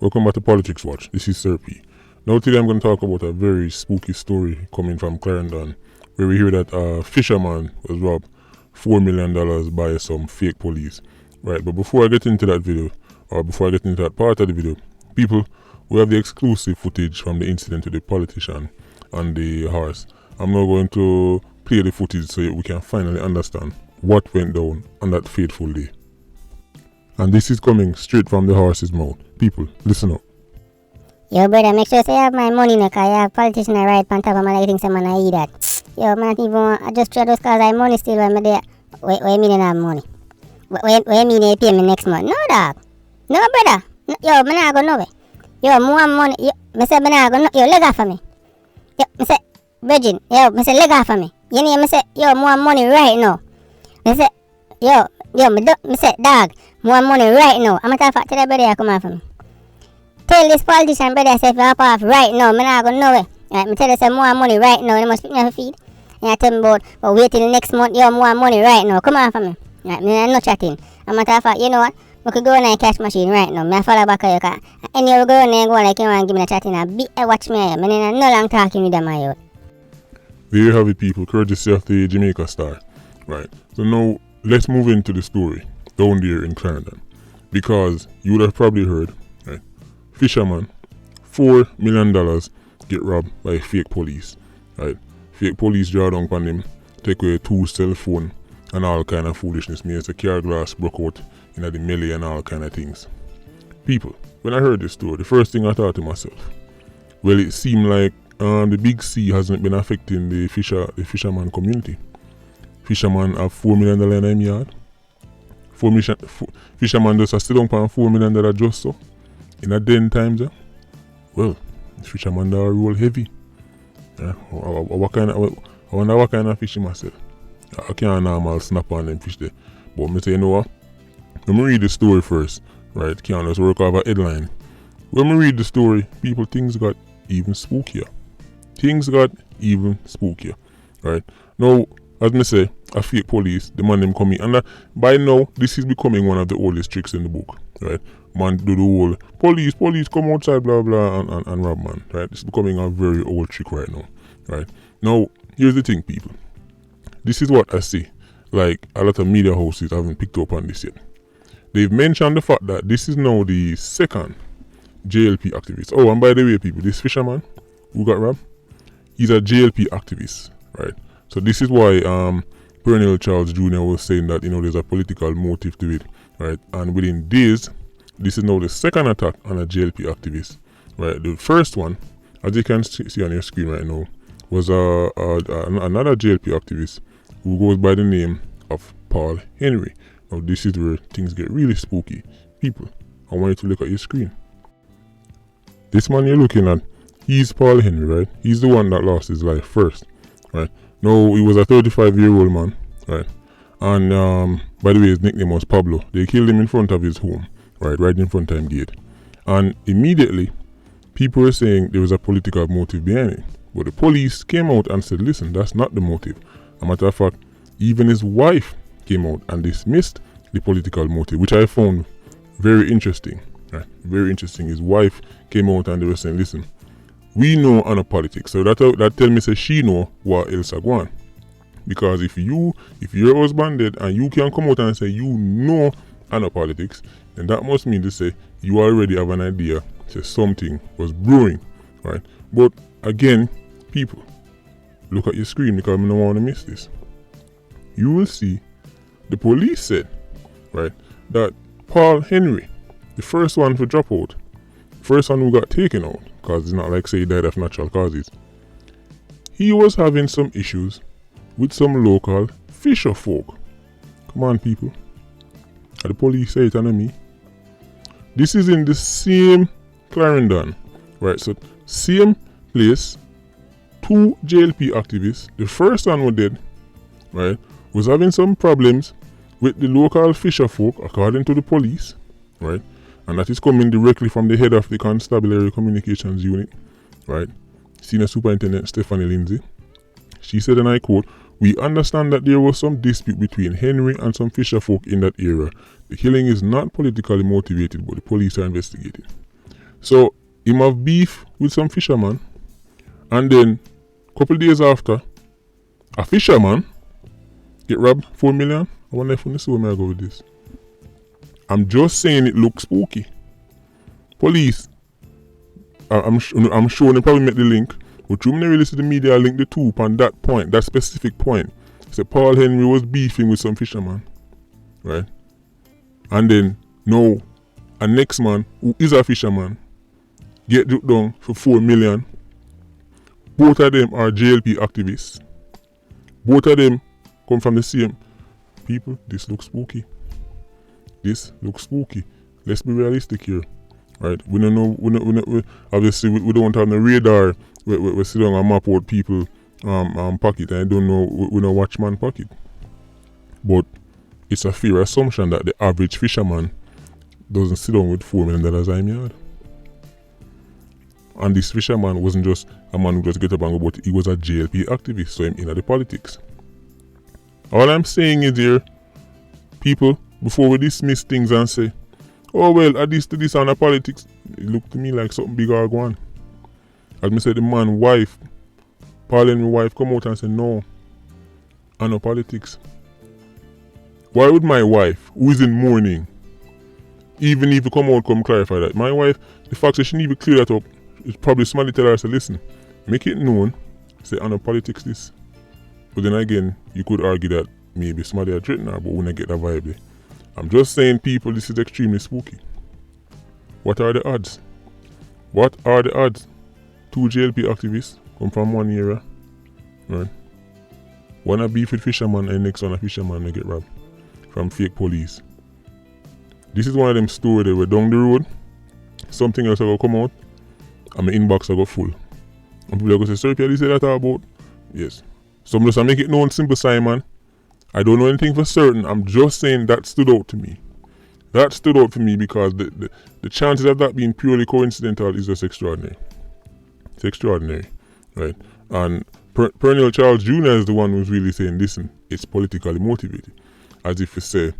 Welcome back to Politricks Watch. This is Sir P. Now today I'm going to talk about a very spooky story coming from Clarendon, where we hear that a fisherman was robbed $4 million by some fake police. Right, but before I get into that video, or before I get into that part of the video, people, we have the exclusive footage from the incident with the politician and the horse. I'm now going to play the footage so we can finally understand what went down on that fateful day. And this is coming straight from the horse's mouth. People, listen up. Yo, brother, make sure say I have my money now, cause you have politician right on top of my think someone I eat that. Yo, man, even I just try those cause I have money still when I'm there. What you mean I have money? What you mean you pay me next month? No, dog. No, brother. No, yo, man, I go nowhere. Yo, more money. Yo, me say, man, I go no. Yo, leg off of me. Yo, me say, Virgin. Yo, me say, leg off of me. You know, me say, yo, more money right now. Me say, yo, me say, dog, more money right now. I'm gonna talk to the brother come off of me. Tell this politician brother say if you hop off right now, me not go nowhere. Right, me tell you say more money right now, you must pick me off feed. And I tell me about, but wait till the next month, yo, more money right now. Come off of me. Right, me not chatting. I'm gonna talk, you know what? We could go in a cash machine right now. Me follow back of you car. And you go in there and go like you want to give me a chatting. Watch me here. Me no long talking with them out. There you have it, people, courtesy of the Jamaica Star. Right, so now let's move into the story down there in Clarendon, because you would have probably heard, right? Fisherman, $4 million get robbed by fake police. Right, fake police draw down on him, take away 2 cell phone and all kind of foolishness. Means the car glass broke out in the melee and all kind of things. People, when I heard this story, the first thing I thought to myself, well, it seemed like the big sea hasn't been affecting the fisherman community. Fisherman have $4 million in them yard. Fisherman just sit down on $4 million just so. In a den times, well, fisherman are roll heavy. I wonder what kind of fish myself. I can't normal snap on them fish there. But me say, you know what? Let me read the story first. Right? Can't just work off a headline. When we read the story, people, things got even spookier. Right? Now, as me say, a fake police, the man them come in. And by now, this is becoming one of the oldest tricks in the book. Right? Man do the whole police come outside, blah blah, and rob man. Right? It's becoming a very old trick right now. Right? Now, here's the thing, people. This is what I see. Like, a lot of media houses haven't picked up on this yet. They've mentioned the fact that this is now the second JLP activist. Oh, and by the way, people, this fisherman who got robbed, he's a JLP activist. Right? So this is why Colonel Charles Jr. was saying that, you know, there's a political motive to it, right? And within days, this is now the second attack on a JLP activist, right? The first one, as you can see on your screen right now, was another JLP activist who goes by the name of Paul Henry. Now this is where things get really spooky. People, I want you to look at your screen. This man you're looking at, he's Paul Henry, right? He's the one that lost his life first, right? No, he was a 35-year-old man, right? And by the way, his nickname was Pablo. They killed him in front of his home, right in front of his gate. And immediately, people were saying there was a political motive behind it. But the police came out and said, listen, that's not the motive. As a matter of fact, even his wife came out and dismissed the political motive, which I found very interesting, right? Very interesting. His wife came out and they were saying, listen, we know on a politics, so that tell me say she know what else are going. Because if your husband dead and you can come out and say you know on a politics, then that must mean to say you already have an idea that something was brewing, right? But again, people, look at your screen because I don't want to miss this. You will see the police said, right, that Paul Henry, the first one to drop out, first one who got taken out, because it's not like say he died of natural causes, he was having some issues with some local fisher folk. Come on, people. The police say it on me. This is in the same Clarendon, right? So same place, 2 JLP activists. The first one was dead, right? Was having some problems with the local fisher folk, according to the police, right? And that is coming directly from the head of the Constabulary Communications Unit, right? Senior Superintendent Stephanie Lindsay. She said, and I quote, "We understand that there was some dispute between Henry and some fisher folk in that area. The killing is not politically motivated, but the police are investigating." So him have beef with some fisherman, and then couple days after, a fisherman get robbed 4 million. I wonder if you see where I go with this. I'm just saying it looks spooky. Police, I'm sure they probably make the link, but you may really see the media link the two on that point, that specific point. So Paul Henry was beefing with some fisherman, right? And then now a next man who is a fisherman get took down for 4 million. Both of them are JLP activists. Both of them come from the same people. This looks spooky. This looks spooky. Let's be realistic here, right? We don't know. Obviously, we don't have the radar. We sit down and map out people pocket. I don't know. We don't watch man pocket. But it's a fair assumption that the average fisherman doesn't sit down with $4 million in yard. And this fisherman wasn't just a man who just get up and go, but he was a JLP activist, so him in the politics. All I'm saying is here, people, before we dismiss things and say, oh well, at least this on the politics, it looked to me like something big or going. As I said, the man wife, Paul and my wife come out and say, no, I know politics. Why would my wife, who is in mourning, even if you come out come clarify that? My wife, the fact that she need to clear that up, it's probably somebody tell her, say, listen, make it known, say, I know politics this. But then again, you could argue that maybe somebody had threatened her, but we don't get that vibe there. I'm just saying, people, this is extremely spooky. What are the odds? What are the odds? 2 JLP activists come from one area, right? One a beef with fisherman and next one a fisherman they get robbed from fake police. This is one of them stories that were down the road, something else will come out, and my inbox will go full. And people are going to say, sir, can you say that about? Yes. So I'm just going to make it known, simple Simon. I don't know anything for certain. I'm just saying that stood out to me. That stood out for me because the chances of that being purely coincidental is just extraordinary. It's extraordinary, right? And Perennial Charles Jr. is the one who's really saying, listen, it's politically motivated. As if to say,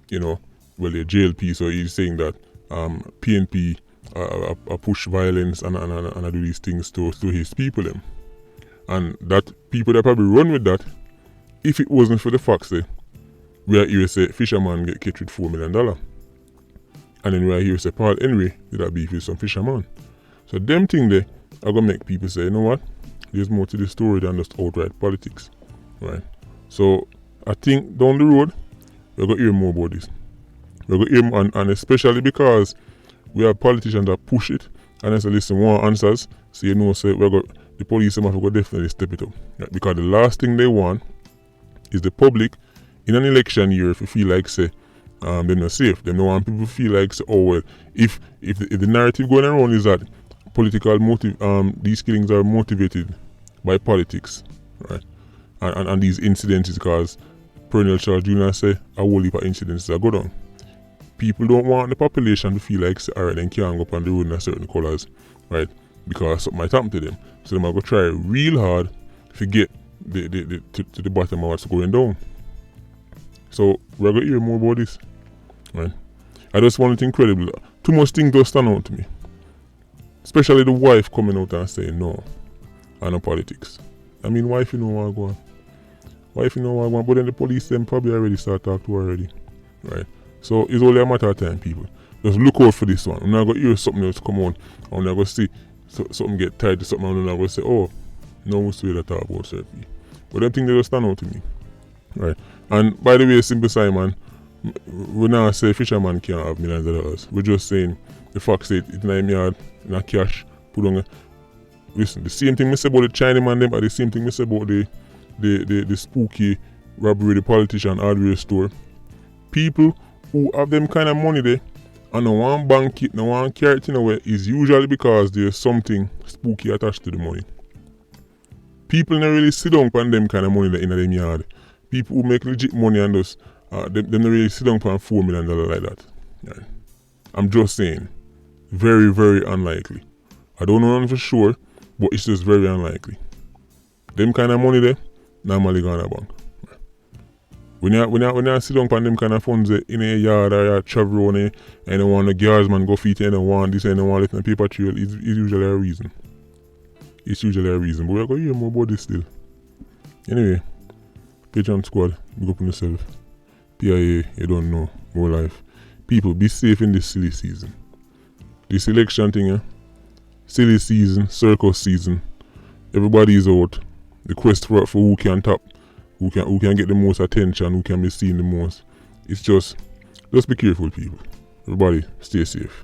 you know, well, they're JLP, so he's saying that PNP push violence and do these things to his people. And that people that probably run with that, if it wasn't for the facts, we are here say fisherman get catch with $4 million. And then we are here say Paul Henry did that beef with some fisherman. So them thing there are gonna make people say, you know what? There's more to the story than just outright politics. Right? So I think down the road we're gonna hear more about this. We're gonna hear more, and especially because we have politicians that push it and they say, listen, want answers, so you know, say the police have to definitely step it up. Right? Because the last thing they want is the public in an election year, if you feel like say they're not safe. They don't want people to feel like say, oh well, if the narrative going around is that political motive, these killings are motivated by politics, right? And these incidents because Perennial Charles Jr. say a whole heap of incidents that go down. People don't want the population to feel like say, alright, they can't go up on the road in a certain colours, right? Because something might happen to them. So they might go try real hard to get to the bottom of what's going down. So we're going to hear more about this, right? I just want it incredible. Too much things don't stand out to me. Especially the wife coming out and saying, no, I know politics. I mean, wife, you know what I'm going. Wife, you know what I'm going. But then the police them probably already start talking to her already, right? So it's only a matter of time, people. Just look out for this one. I'm not going to hear something else come on. I'm not going to see something get tied to something. I'm not going to say, oh, no one's way to talk about therapy. But them things they just stand out to me, right? And by the way, simple Simon, we now say fisherman can't have millions of dollars. We're just saying the fact that it's in a yard, in a cash, put on a... Listen, the same thing we say about the Chinaman them, or the same thing we say about the spooky robbery, the politician hardware store. People who have them kind of money there and no one bank it, no one carry it in a way is usually because there's something spooky attached to the money. People don't really sit down on them kind of money in them yard. People who make legit money and those, them don't really sit down on $4 million like that. Yeah. I'm just saying, very, very unlikely. I don't know for sure, but it's just very unlikely. Them kind of money there, normally gone to bank. When you sit down on them kind of funds in a yard or a travel around and you want the guardsman go feet and you want this and you want it on paper trail, it's usually a reason. It's usually a reason. But we're going to hear more about this still. Anyway, Patreon squad, big up on yourself. PIA, you don't know, more life. People, be safe in this silly season. This election thing, silly season, circus season. Everybody is out. The quest for who can top, who can get the most attention, who can be seen the most. It's just be careful, people. Everybody, stay safe.